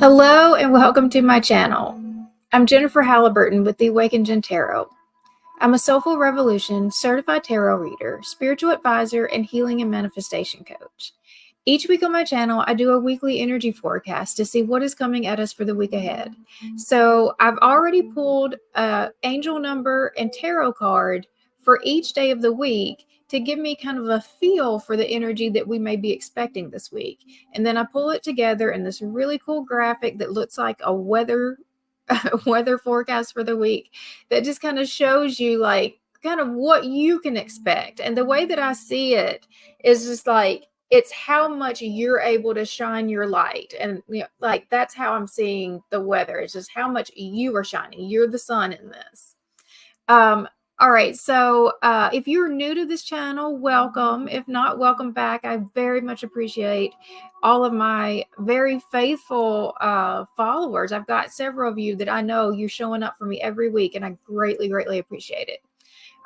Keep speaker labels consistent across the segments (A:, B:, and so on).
A: Hello and welcome to my channel. I'm Jennifer Halliburton with the Awakened Jenn Tarot. I'm a Soulful Revolution certified tarot reader, spiritual advisor, and healing and manifestation coach. Each week on my channel, I do a weekly energy forecast to see what is coming at us for the week ahead. So I've already pulled an angel number and tarot card for each day of the week to give me kind of a feel for the energy that we may be expecting this week. And then I pull it together in this really cool graphic that looks like a weather forecast for the week that just kind of shows you like kind of what you can expect. And the way that I see it is just like it's how much you're able to shine your light. And like that's how I'm seeing the weather. It's just how much you are shining. You're the sun in this. All right, so if you're new to this channel, welcome. If not, welcome back. I very much appreciate all of my very faithful followers. I've got several of you that I know you're showing up for me every week, and I greatly, greatly appreciate it.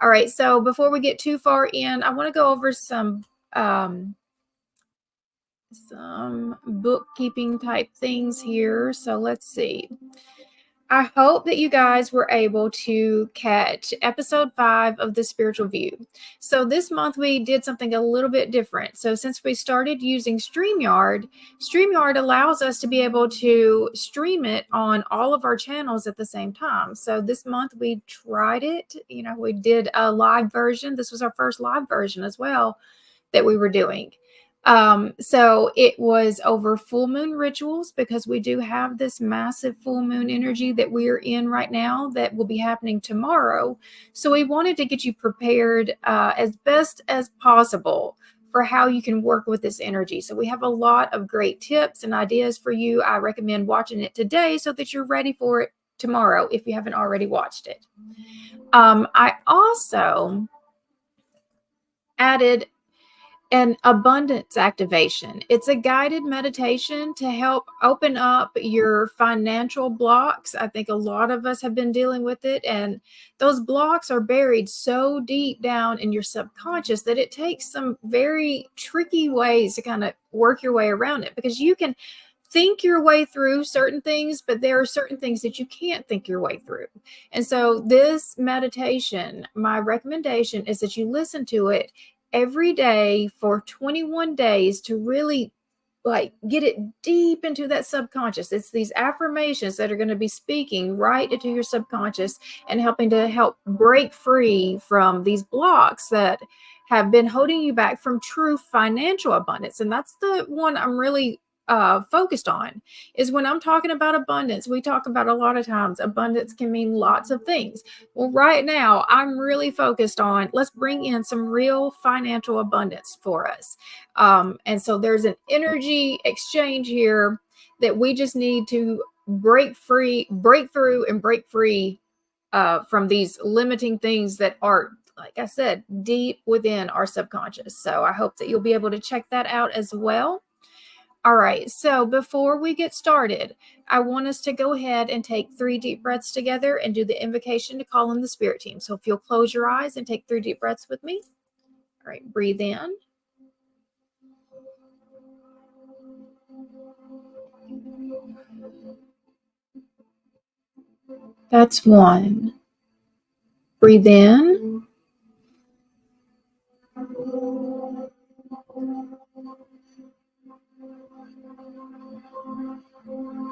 A: All right, so before we get too far in, I want to go over some bookkeeping type things here. So let's see. I hope that you guys were able to catch episode 5 of the Spiritual View. So this month we did something a little bit different. So since we started using StreamYard allows us to be able to stream it on all of our channels at the same time. So this month we tried it. We did a live version. This was our first live version as well that we were doing. So it was over full moon rituals because we do have this massive full moon energy that we're in right now that will be happening tomorrow. So we wanted to get you prepared as best as possible for how you can work with this energy. So we have a lot of great tips and ideas for you. I recommend watching it today so that you're ready for it tomorrow if you haven't already watched it. I also added an abundance activation. It's a guided meditation to help open up your financial blocks. I think a lot of us have been dealing with it, and those blocks are buried so deep down in your subconscious that it takes some very tricky ways to kind of work your way around it, because you can think your way through certain things, but there are certain things that you can't think your way through. And so this meditation, my recommendation is that you listen to it every day for 21 days to really like get it deep into that subconscious. It's these affirmations that are going to be speaking right into your subconscious and helping to help break free from these blocks that have been holding you back from true financial abundance. And that's the one I'm really focused on. Is when I'm talking about abundance, we talk about a lot of times abundance can mean lots of things. Well, right now I'm really focused on let's bring in some real financial abundance for us. And so there's an energy exchange here that we just need to break through and break free from these limiting things that are, like I said, deep within our subconscious. So I hope that you'll be able to check that out as well. All right, so before we get started, I want us to go ahead and take 3 deep breaths together and do the invocation to call in the spirit team. So if you'll close your eyes and take 3 deep breaths with me. All right, breathe in. That's 1. Breathe in.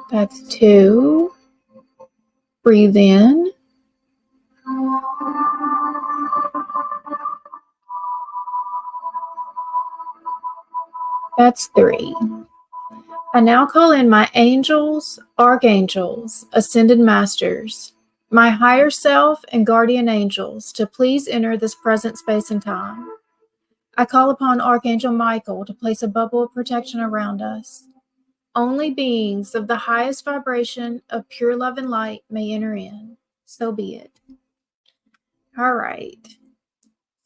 A: That's 2. Breathe in. That's 3. I now call in my angels, archangels, ascended masters, my higher self, and guardian angels to please enter this present space and time. I call upon Archangel Michael to place a bubble of protection around us. Only beings of the highest vibration of pure love and light may enter in. So be it. All right.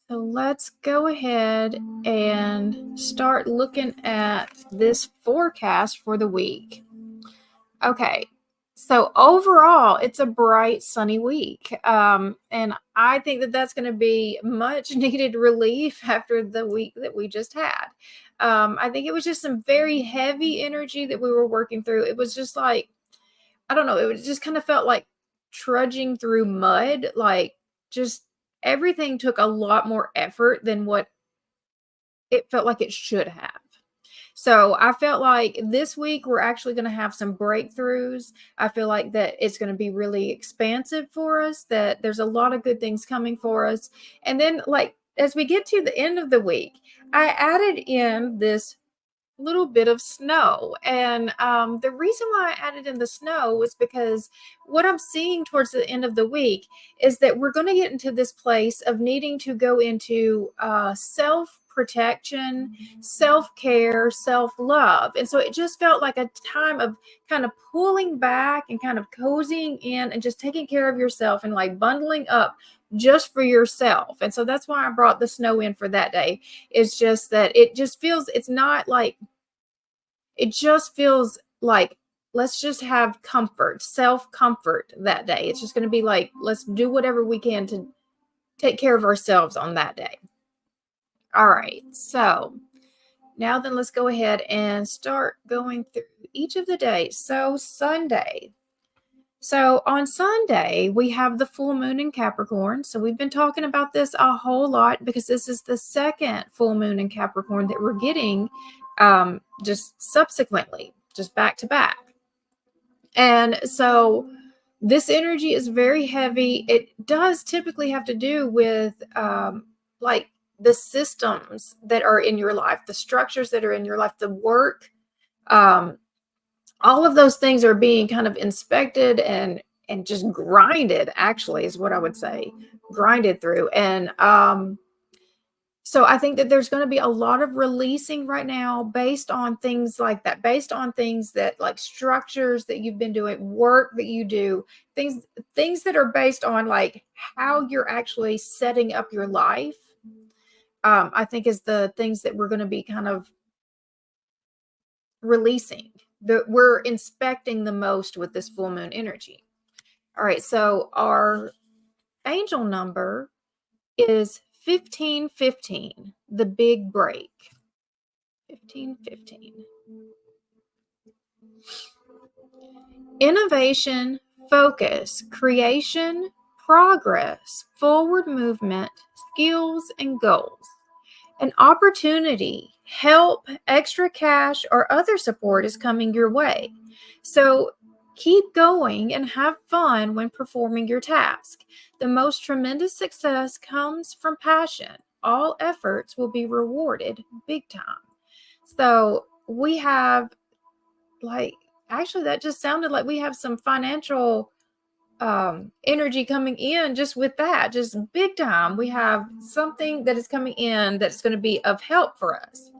A: So let's go ahead and start looking at this forecast for the week. Okay. So overall, it's a bright, sunny week. And I think that that's going to be much needed relief after the week that we just had. I think it was just some very heavy energy that we were working through. It was just like, I don't know, it was just kind of felt like trudging through mud. Like, just everything took a lot more effort than what it felt like it should have. So I felt like this week we're actually going to have some breakthroughs. I feel like that it's going to be really expansive for us, that there's a lot of good things coming for us. And then, like, as we get to the end of the week, I added in this little bit of snow. And the reason why I added in the snow was because what I'm seeing towards the end of the week is that we're going to get into this place of needing to go into self protection, self care, self love. And so it just felt like a time of kind of pulling back and kind of cozying in and just taking care of yourself and like bundling up just for yourself. And so that's why I brought the snow in for that day. It's just that it just feels, it's not like, it just feels like, let's just have comfort, self comfort that day. It's just going to be like, let's do whatever we can to take care of ourselves on that day. All right. So now then, let's go ahead and start going through each of the days. So Sunday. So on Sunday, we have the full moon in Capricorn. So we've been talking about this a whole lot because this is the second full moon in Capricorn that we're getting just subsequently, just back to back. And so this energy is very heavy. It does typically have to do with like the systems that are in your life, the structures that are in your life, the work. All of those things are being kind of inspected and just grinded, actually, is what I would say, grinded through. And so I think that there's going to be a lot of releasing right now based on things like that, based on things that like structures that you've been doing, work that you do, things that are based on like how you're actually setting up your life. I think is the things that we're going to be kind of releasing, that we're inspecting the most with this full moon energy. All right, so our angel number is 1515, the big break. 1515. Innovation, focus, creation, progress, forward movement, skills, and goals. An opportunity, help, extra cash, or other support is coming your way. So keep going and have fun when performing your task. The most tremendous success comes from passion. All efforts will be rewarded big time. So we have, like, actually, that just sounded like we have some financial energy coming in just with that, just big time. We have something that is coming in that's going to be of help for us.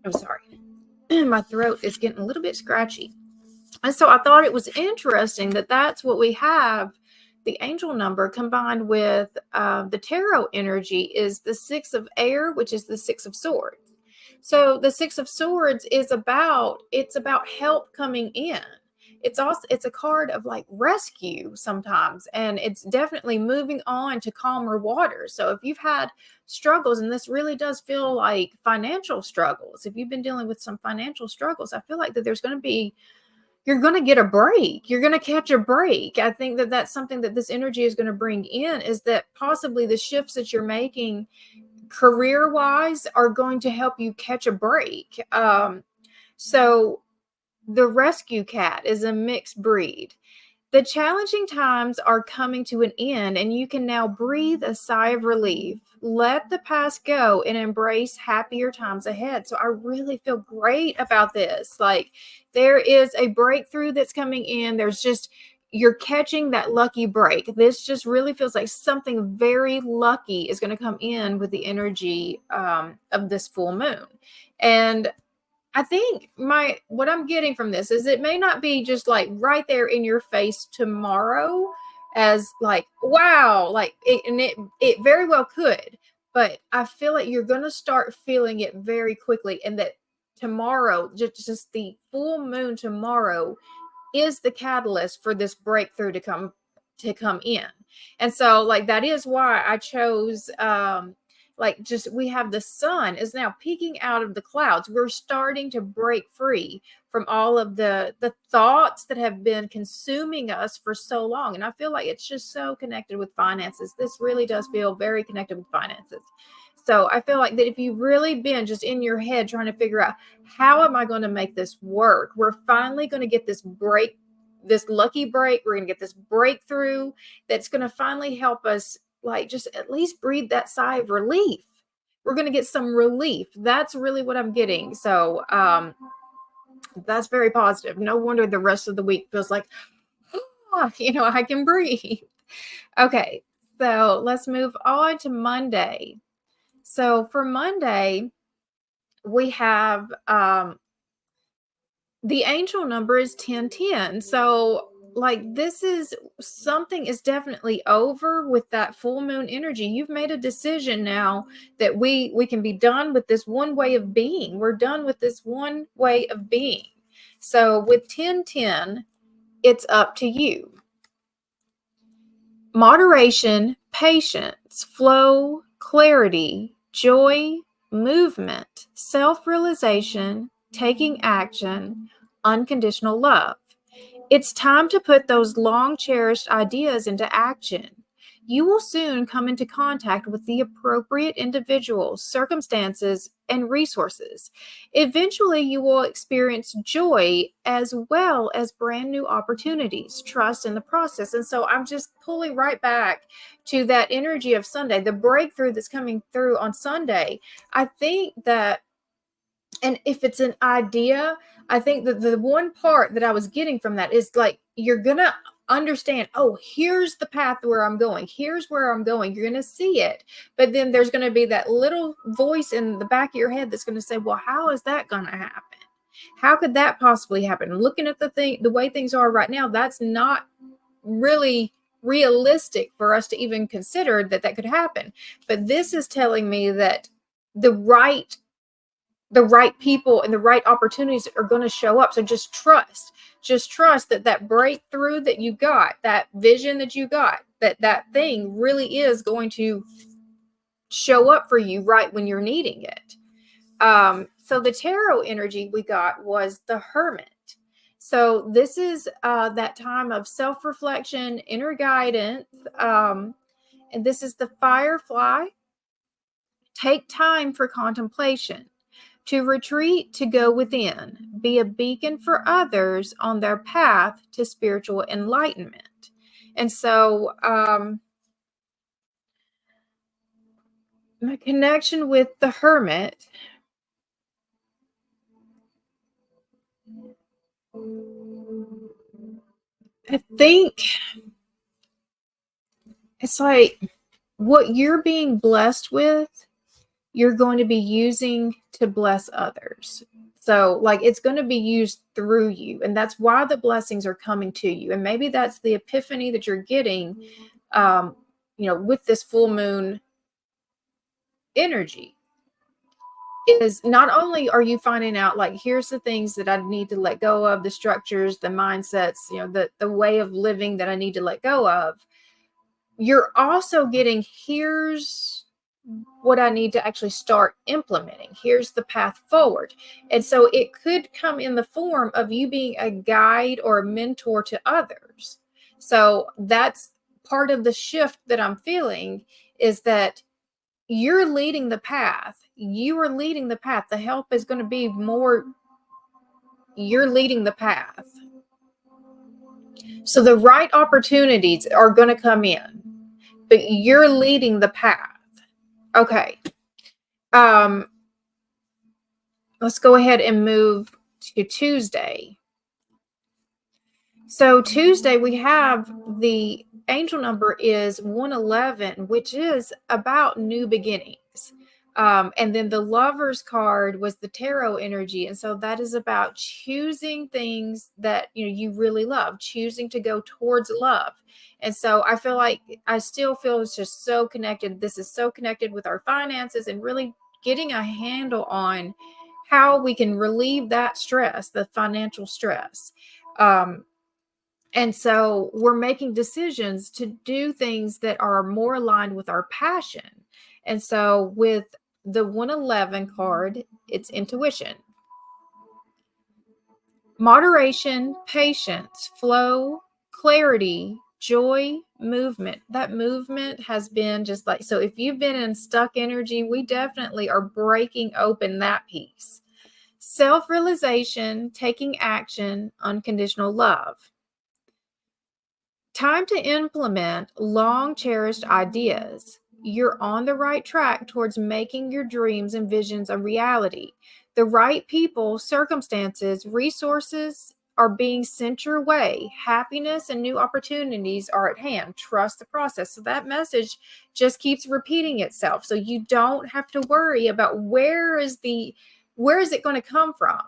A: I'm sorry. My throat is getting a little bit scratchy. And so I thought it was interesting that that's what we have. The angel number combined with the tarot energy is the 6 of air, which is the 6 of swords. So the 6 of swords is about, it's about help coming in. It's also, it's a card of like rescue sometimes, and it's definitely moving on to calmer waters. So if you've had struggles, and this really does feel like financial struggles, if you've been dealing with some financial struggles, I feel like that there's going to be, you're going to get a break. You're going to catch a break. I think that that's something that this energy is going to bring in, is that possibly the shifts that you're making career wise are going to help you catch a break. So the rescue cat is a mixed breed. The challenging times are coming to an end, and you can now breathe a sigh of relief. Let the past go and embrace happier times ahead. So I really feel great about this. Like, there is a breakthrough that's coming in. There's just, you're catching that lucky break. This just really feels like something very lucky is going to come in with the energy of this full moon. And I think what I'm getting from this is it may not be just like right there in your face tomorrow as like, wow, like it, and it very well could, but I feel like you're going to start feeling it very quickly, and that tomorrow, just the full moon tomorrow is the catalyst for this breakthrough to come in. And so like that is why I chose like just we have the sun is now peeking out of the clouds. We're starting to break free from all of the thoughts that have been consuming us for so long. And I feel like it's just so connected with finances. This really does feel very connected with finances. So I feel like that if you've really been just in your head trying to figure out how am I going to make this work, we're finally going to get this break, this lucky break. We're going to get this breakthrough that's going to finally help us like just at least breathe that sigh of relief. We're going to get some relief. That's really what I'm getting. So that's very positive. No wonder the rest of the week feels like, oh, I can breathe. Okay, so let's move on to Monday. So for Monday, we have the angel number is 1010. So like this is something is definitely over with that full moon energy. You've made a decision now that we can be done with this one way of being. We're done with this one way of being. So with 1010, it's up to you. Moderation, patience, flow, clarity, joy, movement, self-realization, taking action, unconditional love. It's time to put those long cherished ideas into action. You will soon come into contact with the appropriate individuals, circumstances, and resources. Eventually, you will experience joy as well as brand new opportunities. Trust in the process. And so I'm just pulling right back to that energy of Sunday, the breakthrough that's coming through on Sunday. I think that, and if it's an idea, I think that the one part that I was getting from that is like, you're going to understand, oh, here's the path where I'm going. Here's where I'm going. You're going to see it. But then there's going to be that little voice in the back of your head that's going to say, well, how is that going to happen? How could that possibly happen? Looking at the way things are right now, that's not really realistic for us to even consider that could happen. But this is telling me that the right people and the right opportunities are going to show up. So just trust that breakthrough that you got, that vision that you got, that thing really is going to show up for you right when you're needing it. So the tarot energy we got was the Hermit. So this is that time of self-reflection, inner guidance, and this is the Firefly. Take time for contemplation. To retreat, to go within, be a beacon for others on their path to spiritual enlightenment. And so my connection with the Hermit, I think it's like what you're being blessed with, you're going to be using to bless others. So like it's going to be used through you. And that's why the blessings are coming to you. And maybe that's the epiphany that you're getting, with this full moon energy. Is not only are you finding out like here's the things that I need to let go of, the structures, the mindsets, the way of living that I need to let go of, you're also getting here's what I need to actually start implementing. Here's the path forward. And so it could come in the form of you being a guide or a mentor to others. So that's part of the shift that I'm feeling, is that you're leading the path. You are leading the path. The help is going to be more, you're leading the path. So the right opportunities are going to come in, but you're leading the path. Okay. Let's go ahead and move to Tuesday. So Tuesday we have the angel number is 111, which is about new beginnings. And then the Lovers card was the tarot energy. And so that is about choosing things that, you really love, choosing to go towards love. And so I feel like I still feel it's just so connected. This is so connected with our finances and really getting a handle on how we can relieve that stress, the financial stress. And so we're making decisions to do things that are more aligned with our passion. And so with the 111 card, it's intuition. Moderation, patience, flow, clarity, joy, movement. That movement has been just like, so if you've been in stuck energy, we definitely are breaking open that piece. Self-realization, taking action, unconditional love. Time to implement long cherished ideas. You're on the right track towards making your dreams and visions a reality. The right people, circumstances, resources are being sent your way. Happiness and new opportunities are at hand. Trust the process. So that message just keeps repeating itself. So you don't have to worry about where is it going to come from.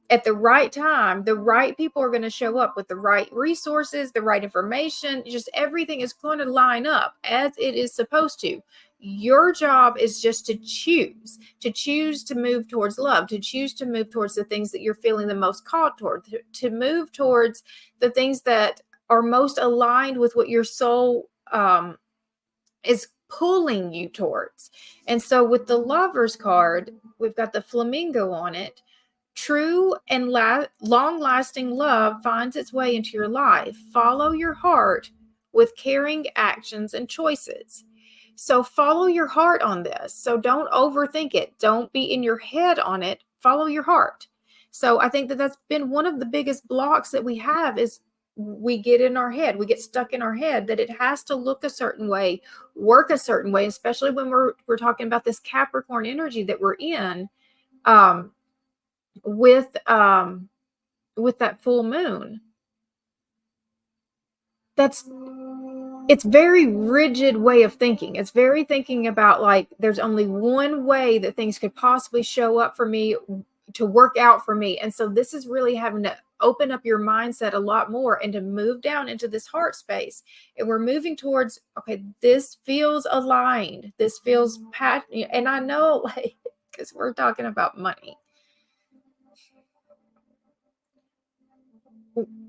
A: At the right time, the right people are going to show up with the right resources, the right information. Just everything is going to line up as it is supposed to. Your job is just to choose to move towards love, to choose to move towards the things that you're feeling the most called toward, to move towards the things that are most aligned with what your soul is pulling you towards. And so with the Lovers card, we've got the flamingo on it. True and long-lasting love finds its way into your life. Follow your heart with caring actions and choices. So follow your heart on this. So don't overthink it. Don't be in your head on it. Follow your heart. So I think that that's been one of the biggest blocks that we have is we get in our head. We get stuck in our head that it has to look a certain way, work a certain way, especially when we're talking about this Capricorn energy that we're in. With that full moon, it's very rigid way of thinking. It's very thinking about like there's only one way that things could possibly show up for me to work out for me. And so this is really having to open up your mindset a lot more and to move down into this heart space. And we're moving towards, okay, this feels aligned, this feels and I know, like, because we're talking about money,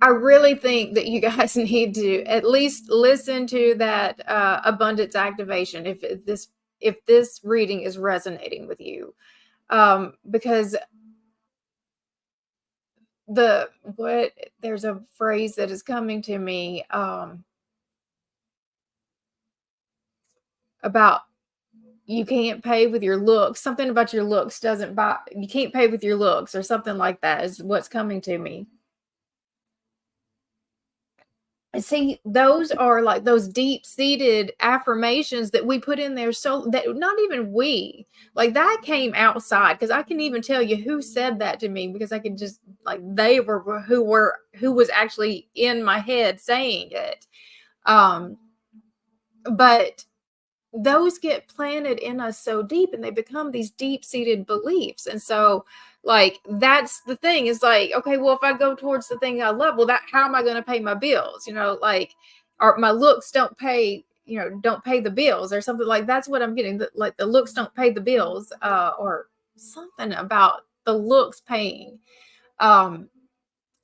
A: I really think that you guys need to at least listen to that abundance activation if this reading is resonating with you, because there's a phrase that is coming to me about you can't pay with your looks. Something about your looks doesn't buy. You can't pay with your looks, or something like that is what's coming to me. See, those are like those deep-seated affirmations that we put in there, so that not even we, like, that came outside, because I can even tell you who said that to me, because I can just, like, they were who was actually in my head saying it. But those get planted in us so deep, and they become these deep-seated beliefs. And so, like, that's the thing, is like, okay, well, if I go towards the thing I love, well, that how am I going to pay my bills? Like, or my looks don't pay, don't pay the bills, or something. Like, that's what I'm getting, like the looks don't pay the bills, or something about the looks paying.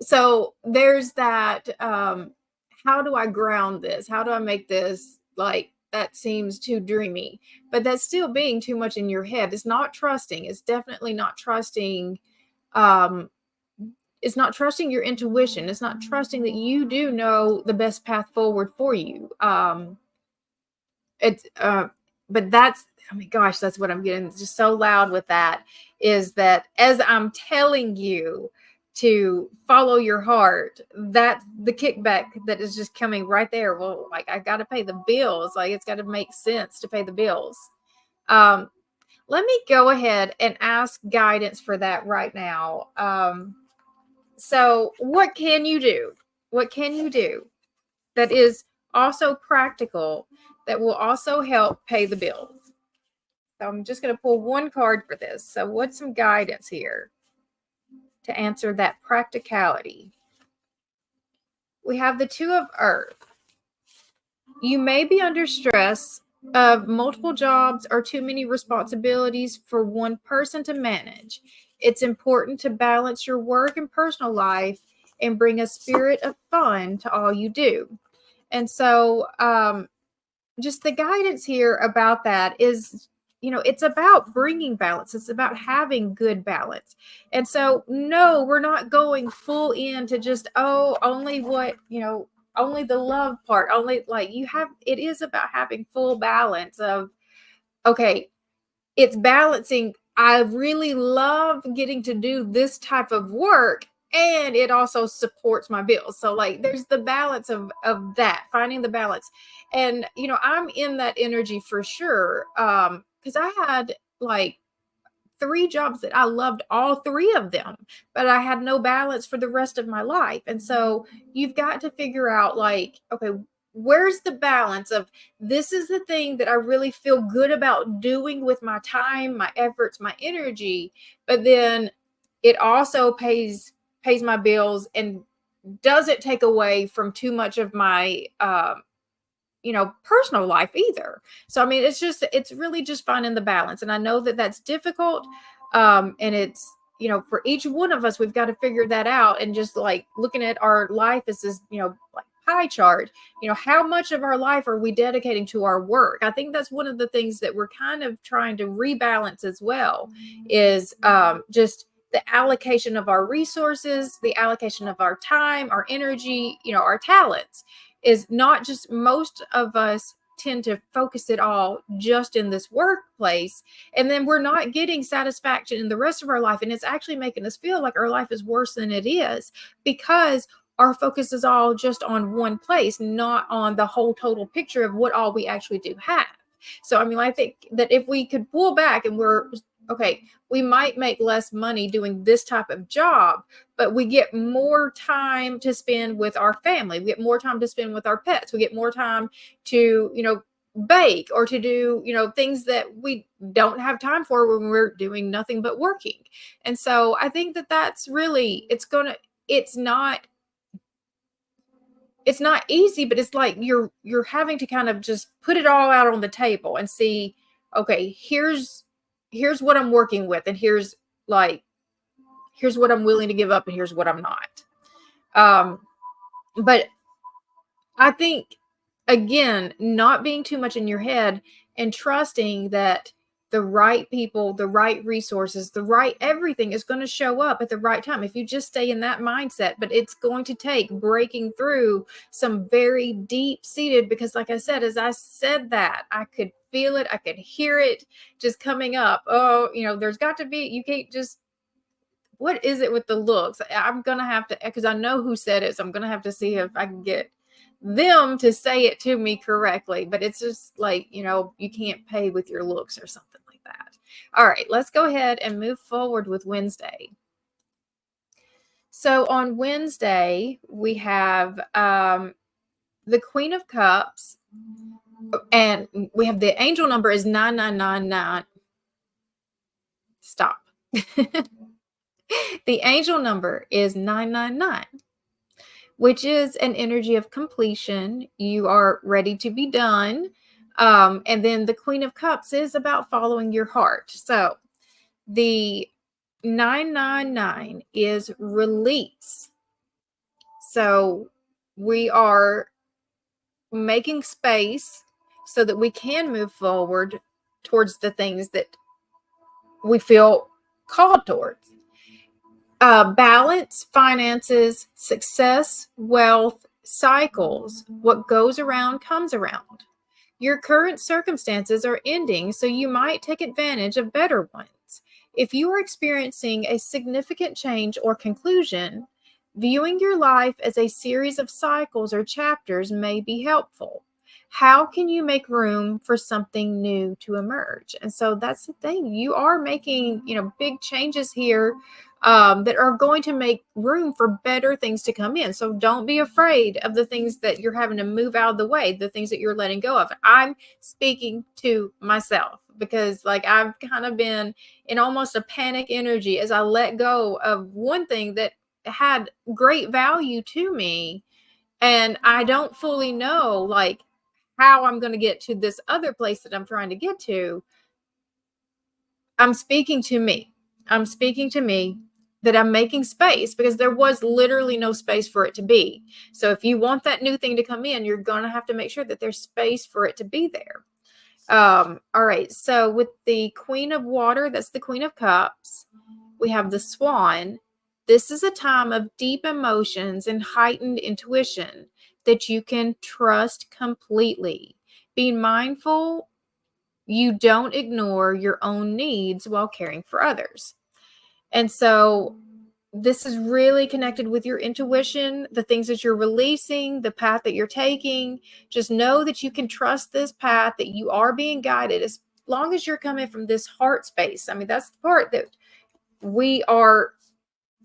A: So there's that. How do I ground this? How do I make this, like, that seems too dreamy, but that's still being too much in your head. It's not trusting. It's definitely not trusting. Um, it's not trusting your intuition. It's not trusting that you do know the best path forward for you. It's but that's, oh my gosh, that's what I'm getting. It's just so loud with that, is that as I'm telling you to follow your heart, that's the kickback that is just coming right there. Well, like, I got to pay the bills. Like, it's got to make sense to pay the bills. Let me go ahead and ask guidance for that right now. So what can you do? What can you do that is also practical, that will also help pay the bills? So I'm just going to pull one card for this. So what's some guidance here to answer that practicality? We have the Two of Earth. You may be under stress of multiple jobs or too many responsibilities for one person to manage. It's important to balance your work and personal life and bring a spirit of fun to all you do. And so, just the guidance here about that is, it's about bringing balance. It's about having good balance. And so, no, we're not going full into just, oh, only what, only the love part, only like it is about having full balance of, okay, it's balancing. I really love getting to do this type of work, and it also supports my bills. So like there's the balance of that, finding the balance. And I'm in that energy for sure. Because I had like three jobs that I loved all three of them, but I had no balance for the rest of my life. And so you've got to figure out like, okay, where's the balance of this is the thing that I really feel good about doing with my time, my efforts, my energy, but then it also pays my bills and doesn't take away from too much of my personal life either. So I mean, it's really just finding the balance. And I know that that's difficult. And it's, for each one of us, we've got to figure that out. And just like looking at our life as this, like pie chart, how much of our life are we dedicating to our work? I think that's one of the things that we're kind of trying to rebalance as well, is just the allocation of our resources, the allocation of our time, our energy, our talents. Is not just, most of us tend to focus it all just in this workplace, and then we're not getting satisfaction in the rest of our life, and it's actually making us feel like our life is worse than it is, because our focus is all just on one place, not on the whole total picture of what all we actually do have. So I mean, I think that if we could pull back and we're okay, we might make less money doing this type of job, but we get more time to spend with our family. We get more time to spend with our pets. We get more time to, bake or to do, things that we don't have time for when we're doing nothing but working. And so I think that that's really, it's not easy, but it's like you're having to kind of just put it all out on the table and see, okay, here's what I'm working with, and here's what I'm willing to give up, and here's what I'm not. But I think, again, not being too much in your head and trusting that the right people, the right resources, the right everything is going to show up at the right time. If you just stay in that mindset, but it's going to take breaking through some very deep seated, because like I said, as I said that, I could feel it. I could hear it just coming up. Oh, there's got to be, you can't just, what is it with the looks? I'm going to have to, because I know who said it. So I'm going to have to see if I can get them to say it to me correctly. But it's just like, you can't pay with your looks or something like that. All right, let's go ahead and move forward with Wednesday. So on Wednesday, we have the Queen of Cups, and we have the angel number is 9999. Stop. The angel number is 999, which is an energy of completion. You are ready to be done. And then the Queen of Cups is about following your heart. So the 999 is release. So we are making space so that we can move forward towards the things that we feel called towards. Balance, finances, success, wealth, cycles. What goes around comes around. Your current circumstances are ending, so you might take advantage of better ones. If you are experiencing a significant change or conclusion, viewing your life as a series of cycles or chapters may be helpful. How can you make room for something new to emerge? And so that's the thing. You are making, big changes here that are going to make room for better things to come in. So don't be afraid of the things that you're having to move out of the way, the things that you're letting go of. I'm speaking to myself because like I've kind of been in almost a panic energy as I let go of one thing that had great value to me. And I don't fully know like how I'm going to get to this other place that I'm trying to get to. I'm speaking to me. I'm speaking to me, that I'm making space, because there was literally no space for it to be. So if you want that new thing to come in, you're going to have to make sure that there's space for it to be there. All right. So with the Queen of Water, that's the Queen of Cups, we have the Swan. This is a time of deep emotions and heightened intuition that you can trust completely. Be mindful you don't ignore your own needs while caring for others. And so this is really connected with your intuition, the things that you're releasing, the path that you're taking. Just know that you can trust this path, that you are being guided as long as you're coming from this heart space. I mean, that's the part that we are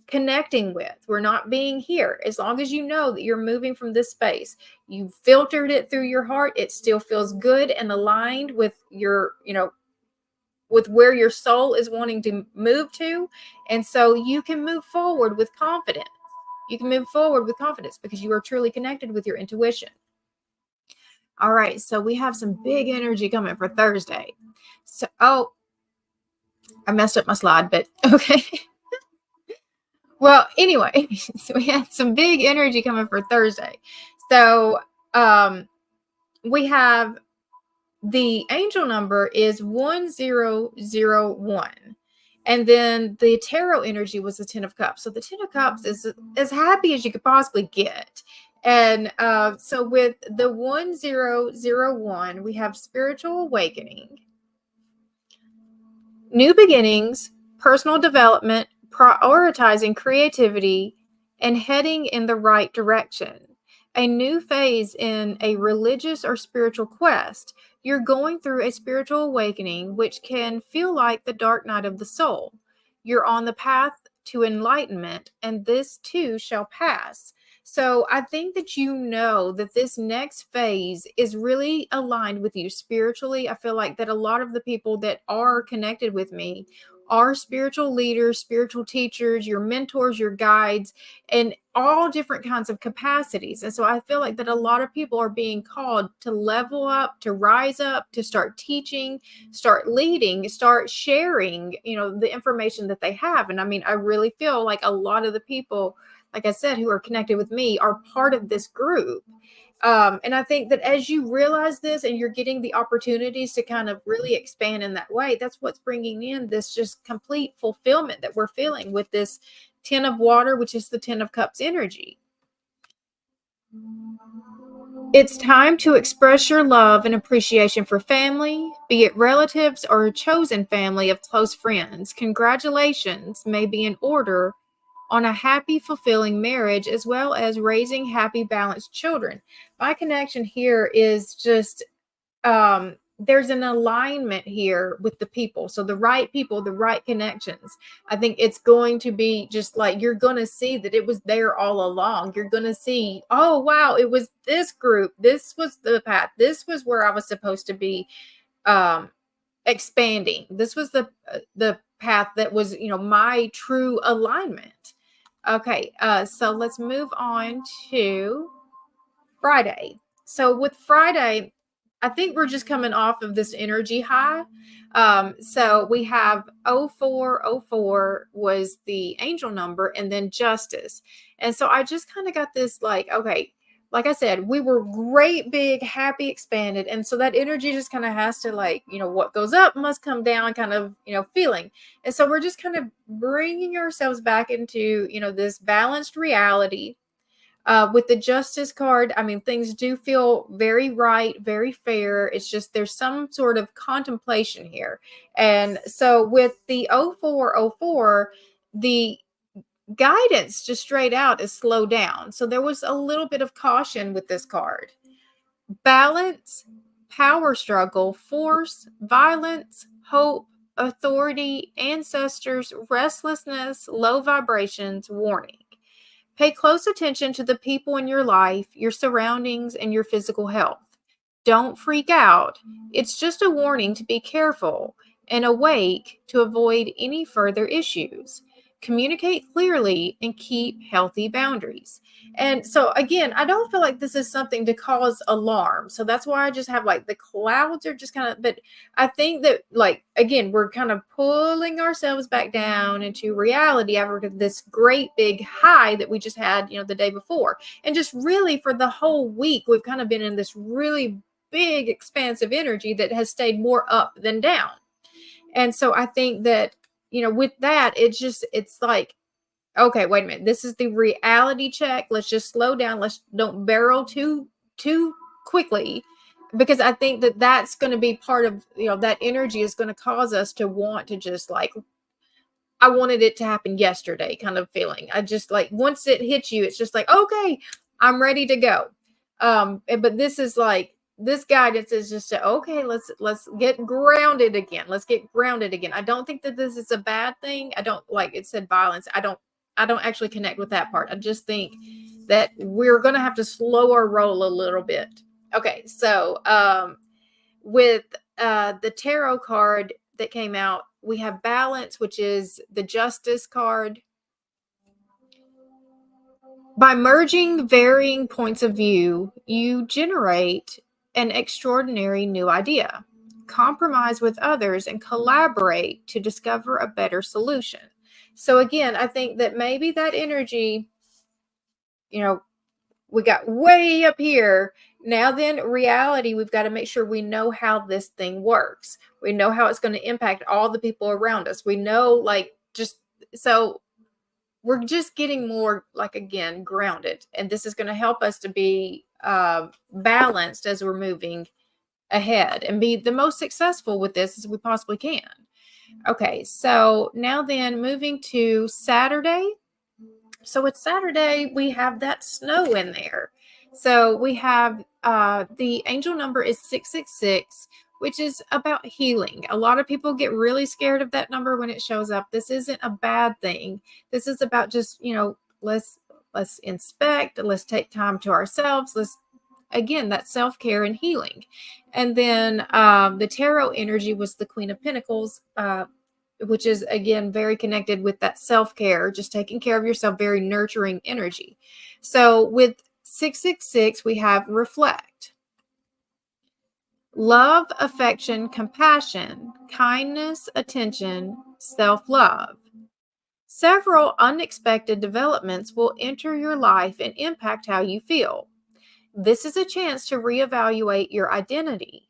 A: connecting with. We're not being here. As long as you know that you're moving from this space, you filtered it through your heart, it still feels good and aligned with your, with where your soul is wanting to move to. And so you can move forward with confidence. You can move forward with confidence because you are truly connected with your intuition. All right. So we have some big energy coming for Thursday. So, I messed up my slide, but okay. Well, anyway, so we had some big energy coming for Thursday. So, we have the angel number is 1001. And then the tarot energy was the 10 of Cups. So the 10 of Cups is as happy as you could possibly get. And so with the 1001, we have spiritual awakening, new beginnings, personal development, prioritizing creativity, and heading in the right direction. A new phase in a religious or spiritual quest. You're going through a spiritual awakening, which can feel like the dark night of the soul. You're on the path to enlightenment, and this too shall pass. So I think that you know that this next phase is really aligned with you spiritually. I feel like that a lot of the people that are connected with me are spiritual leaders, spiritual teachers, your mentors, your guides, and all different kinds of capacities. And so I feel like that a lot of people are being called to level up, to rise up, to start teaching, start leading, start sharing, the information that they have. And I mean, I really feel like a lot of the people, like I said, who are connected with me are part of this group. And I think that as you realize this and you're getting the opportunities to kind of really expand in that way, that's what's bringing in this just complete fulfillment that we're feeling with this 10 of Water, which is the 10 of Cups energy. It's time to express your love and appreciation for family, be it relatives or a chosen family of close friends. Congratulations may be in order on a happy, fulfilling marriage, as well as raising happy, balanced children. My connection here is just there's an alignment here with the people. So the right people, the right connections. I think it's going to be just like you're going to see that it was there all along. You're going to see, oh, wow, it was this group. This was the path. This was where I was supposed to be expanding. This was the path that was, my true alignment. Okay, so let's move on to Friday. So with Friday, I think we're just coming off of this energy high. So we have 0404 was the angel number, and then justice. And so I just kind of got this like, okay, like I said, we were great, big, happy, expanded. And so that energy just kind of has to like, what goes up must come down kind of, feeling. And so we're just kind of bringing ourselves back into, this balanced reality. With the justice card, I mean, things do feel very right, very fair. It's just there's some sort of contemplation here. And so with the 0404, the guidance just straight out is slow down. So there was a little bit of caution with this card. Balance, power struggle, force, violence, hope, authority, ancestors, restlessness, low vibrations, warning. Pay close attention to the people in your life, your surroundings, and your physical health. Don't freak out. It's just a warning to be careful and awake to avoid any further issues. communicate clearly, and keep healthy boundaries. And so again, I don't feel like this is something to cause alarm. So that's why I just have like the clouds are just kind of, but I think that like again, we're kind of pulling ourselves back down into reality after this great big high that we just had, the day before. And just really for the whole week, we've kind of been in this really big expansive energy that has stayed more up than down. And so I think that, with that, it's like, okay, wait a minute. This is the reality check. Let's just slow down. Let's don't barrel too quickly, because I think that that's going to be part of, that energy is going to cause us to want to just like, I wanted it to happen yesterday kind of feeling. I just like, once it hits you, it's just like, okay, I'm ready to go. But this is like, this guidance is just to, okay, let's get grounded again. Let's get grounded again. I don't think that this is a bad thing. I don't, like it said violence. I don't actually connect with that part. I just think that we're going to have to slow our roll a little bit. Okay. So, with the tarot card that came out, we have balance, which is the justice card. By merging varying points of view, you generate an extraordinary new idea. Compromise with others and collaborate to discover a better solution. So again, I think that maybe that energy, we got way up here. Now then, reality, we've got to make sure we know how this thing works. We know how it's going to impact all the people around us. We know, like, just so we're just getting more, like, again, grounded. And this is going to help us to be balanced as we're moving ahead and be the most successful with this as we possibly can. Okay, so now then, moving to Saturday. So it's Saturday, we have that snow in there. So we have the angel number is 666, which is about healing. A lot of people get really scared of that number when it shows up. This isn't a bad thing. This is about just, let's inspect, let's take time to ourselves. Let's, again, that self-care and healing. And then the tarot energy was the Queen of Pentacles, which is again very connected with that self-care, just taking care of yourself, very nurturing energy. So with 666, we have reflect. Love, affection, compassion, kindness, attention, self-love. Several unexpected developments will enter your life and impact how you feel. This is a chance to reevaluate your identity.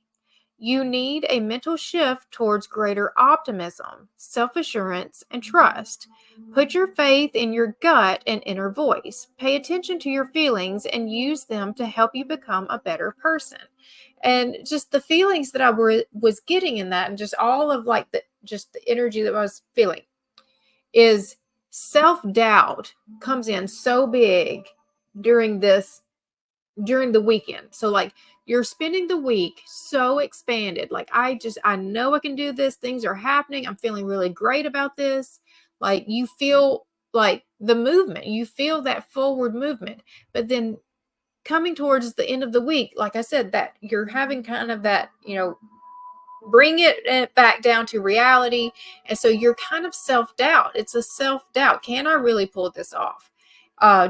A: You need a mental shift towards greater optimism, self-assurance, and trust. Put your faith in your gut and inner voice. Pay attention to your feelings and use them to help you become a better person. And just the feelings that I was getting in that, and just all of like the energy that I was feeling, is self-doubt comes in so big during the weekend. So like, you're spending the week so expanded. Like, I know I can do this. Things are happening. I'm feeling really great about this. Like, you feel like the movement, you feel that forward movement. But then coming towards the end of the week, like I said, that you're having kind of that, bring it back down to reality. And so you're kind of self-doubt. It's a self-doubt. Can I really pull this off?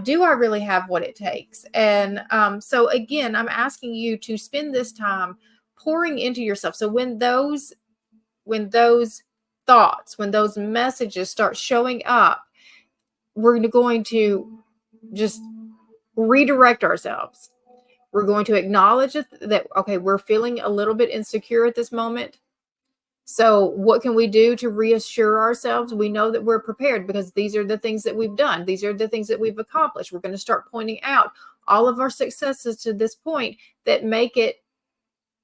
A: Do I really have what it takes? And so again, I'm asking you to spend this time pouring into yourself. So when those thoughts, when those messages start showing up, we're going to just redirect ourselves. We're going to acknowledge that, okay, we're feeling a little bit insecure at this moment. So what can we do to reassure ourselves? We know that we're prepared because these are the things that we've done. These are the things that we've accomplished. We're going to start pointing out all of our successes to this point that make it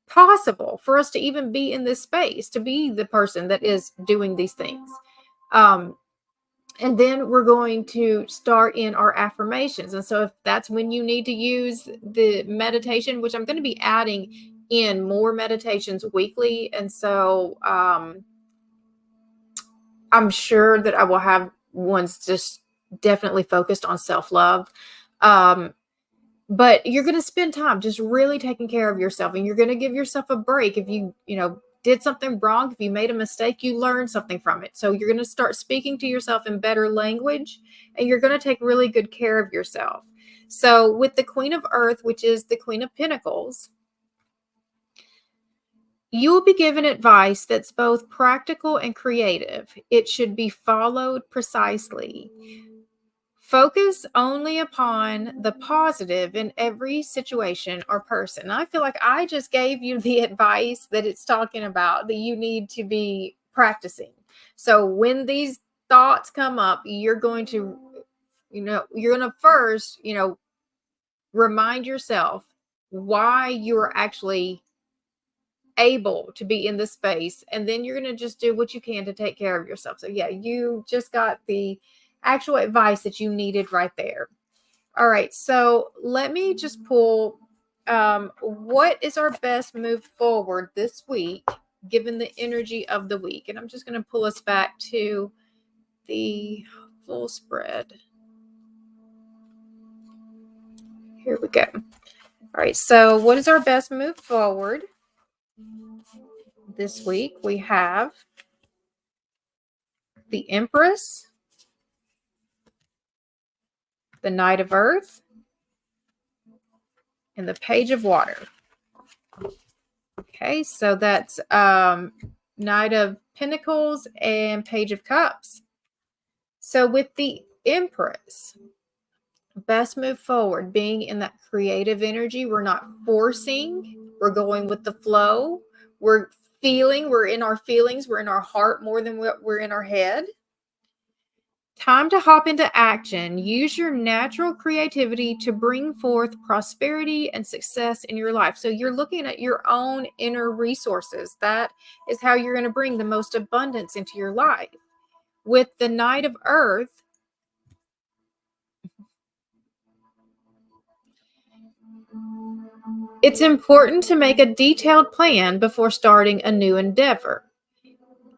A: possible for us to even be in this space, to be the person that is doing these things. And then we're going to start in our affirmations. And so if that's when you need to use the meditation, which I'm going to be adding in more meditations weekly. And so I'm sure that I will have ones just definitely focused on self-love. But you're going to spend time just really taking care of yourself, and you're going to give yourself a break if you did something wrong, if you made a mistake, you learn something from it. So you're going to start speaking to yourself in better language, and you're going to take really good care of yourself. So with the Queen of Earth, which is the Queen of Pentacles, you will be given advice that's both practical and creative. It should be followed precisely. Focus only upon the positive in every situation or person. I feel like I just gave you the advice that it's talking about that you need to be practicing. So when these thoughts come up, you're going to, you're going to first, remind yourself why you're actually able to be in this space, and then you're going to just do what you can to take care of yourself. So yeah, you just got the actual advice that you needed right there. All right, so let me just pull what is our best move forward this week given the energy of the week. And I'm just going to pull us back to the full spread. Here we go. All right, so what is our best move forward this week? We have the Empress, the Knight of Earth, and the Page of Water. Okay, so that's Knight of Pentacles and Page of Cups. So with the Empress, best move forward, being in that creative energy. We're not forcing, we're going with the flow. We're feeling, we're in our feelings, we're in our heart more than what we're in our head. Time to hop into action. Use your natural creativity to bring forth prosperity and success in your life. So you're looking at your own inner resources. That is how you're going to bring the most abundance into your life. With the Knight of Earth, it's important to make a detailed plan before starting a new endeavor.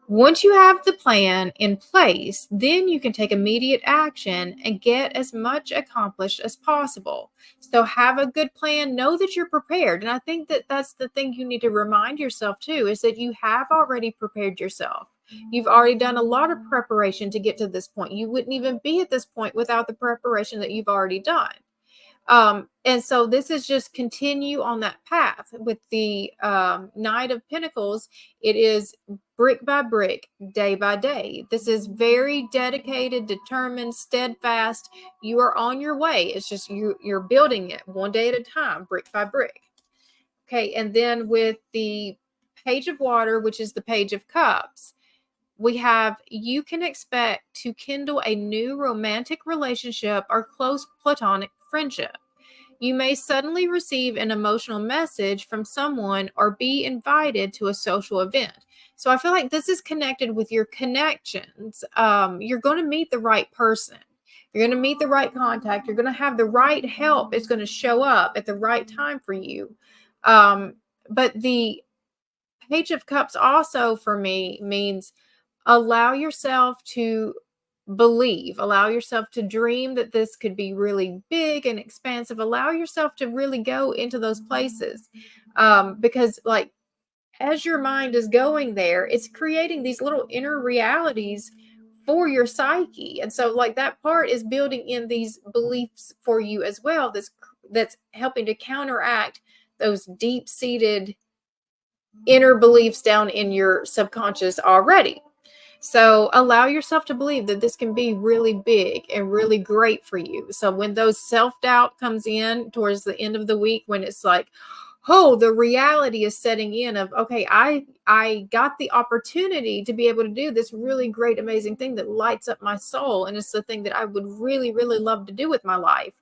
A: Once you have the plan in place, then you can take immediate action and get as much accomplished as possible. So have a good plan. Know that you're prepared. And I think that that's the thing you need to remind yourself too, is that you have already prepared yourself. You've already done a lot of preparation to get to this point. You wouldn't even be at this point without the preparation that you've already done. And so this is just continue on that path. With the Knight of Pentacles, it is brick by brick, day by day. This is very dedicated, determined, steadfast. You are on your way. It's just you're building it one day at a time, brick by brick. Okay, and then with the Page of Water, which is the Page of Cups, we have, you can expect to kindle a new romantic relationship or close platonic friendship. You may suddenly receive an emotional message from someone or be invited to a social event. So I feel like this is connected with your connections. You're going to meet the right person. You're going to meet the right contact. You're going to have the right help. It's going to show up at the right time for you. But the Page of Cups also for me means allow yourself to believe, allow yourself to dream that this could be really big and expansive. Allow yourself to really go into those places, because like as your mind is going there, it's creating these little inner realities for your psyche. And so like that part is building in these beliefs for you as well, that's helping to counteract those deep-seated inner beliefs down in your subconscious already. So allow yourself to believe that this can be really big and really great for you. So when those self-doubt comes in towards the end of the week, when it's like, oh, the reality is setting in of, okay, I got the opportunity to be able to do this really great, amazing thing that lights up my soul. And it's the thing that I would really, really love to do with my life.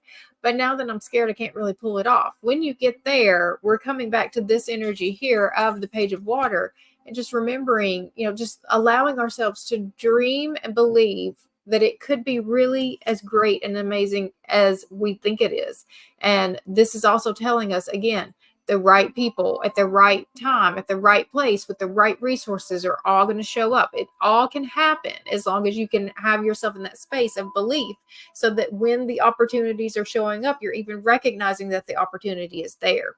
A: But now that I'm scared, I can't really pull it off. When you get there, we're coming back to this energy here of the Page of Water. And just remembering, just allowing ourselves to dream and believe that it could be really as great and amazing as we think it is. And this is also telling us, again, the right people at the right time, at the right place, with the right resources are all going to show up. It all can happen as long as you can have yourself in that space of belief, so that when the opportunities are showing up, you're even recognizing that the opportunity is there.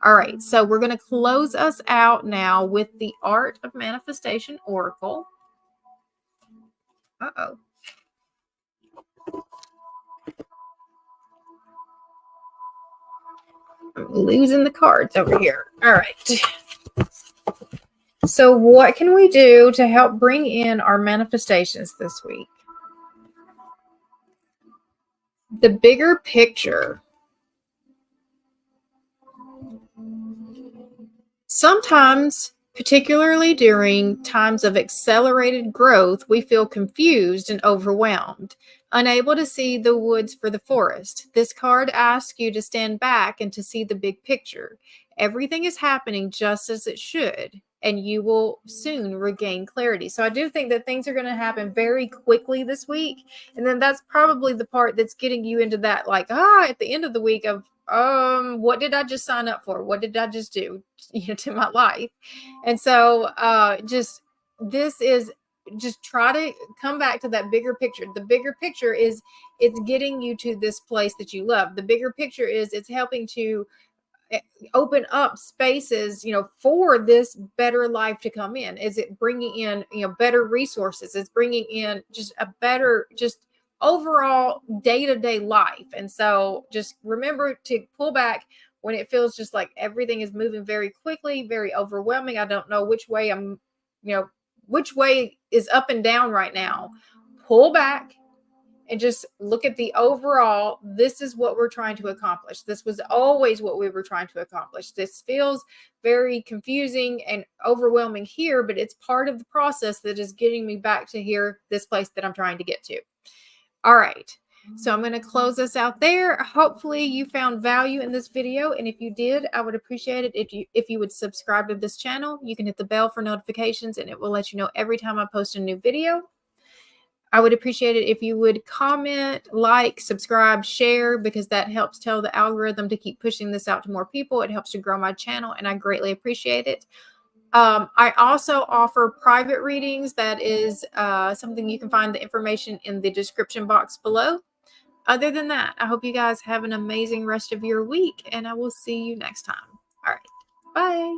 A: All right, so we're going to close us out now with the Art of Manifestation Oracle. Uh-oh. I'm losing the cards over here. All right. So what can we do to help bring in our manifestations this week? The bigger picture. Sometimes, particularly during times of accelerated growth, we feel confused and overwhelmed, unable to see the woods for the forest. This card asks you to stand back and to see the big picture. Everything is happening just as it should, and you will soon regain clarity. So I do think that things are going to happen very quickly this week. And then that's probably the part that's getting you into that, like, at the end of the week of, what did I just sign up for? What did I just do, to my life? And so this is just try to come back to that bigger picture. The bigger picture is it's getting you to this place that you love. The bigger picture is it's helping to open up spaces, for this better life to come in. Is it bringing in, better resources? It's bringing in just a better, just overall day-to-day life. And so just remember to pull back when it feels just like everything is moving very quickly, very overwhelming. I don't know which way which way is up and down right now. Pull back and just look at the overall. This is what we're trying to accomplish. This was always what we were trying to accomplish. This feels very confusing and overwhelming here, but it's part of the process that is getting me back to here, this place that I'm trying to get to. All right. So I'm going to close this out there. Hopefully you found value in this video. And if you did, I would appreciate it if you would subscribe to this channel. You can hit the bell for notifications and it will let you know every time I post a new video. I would appreciate it if you would comment, like, subscribe, share, because that helps tell the algorithm to keep pushing this out to more people. It helps to grow my channel, and I greatly appreciate it. I also offer private readings. That is something you can find the information in the description box below. Other than that, I hope you guys have an amazing rest of your week, and I will see you next time. All right. Bye.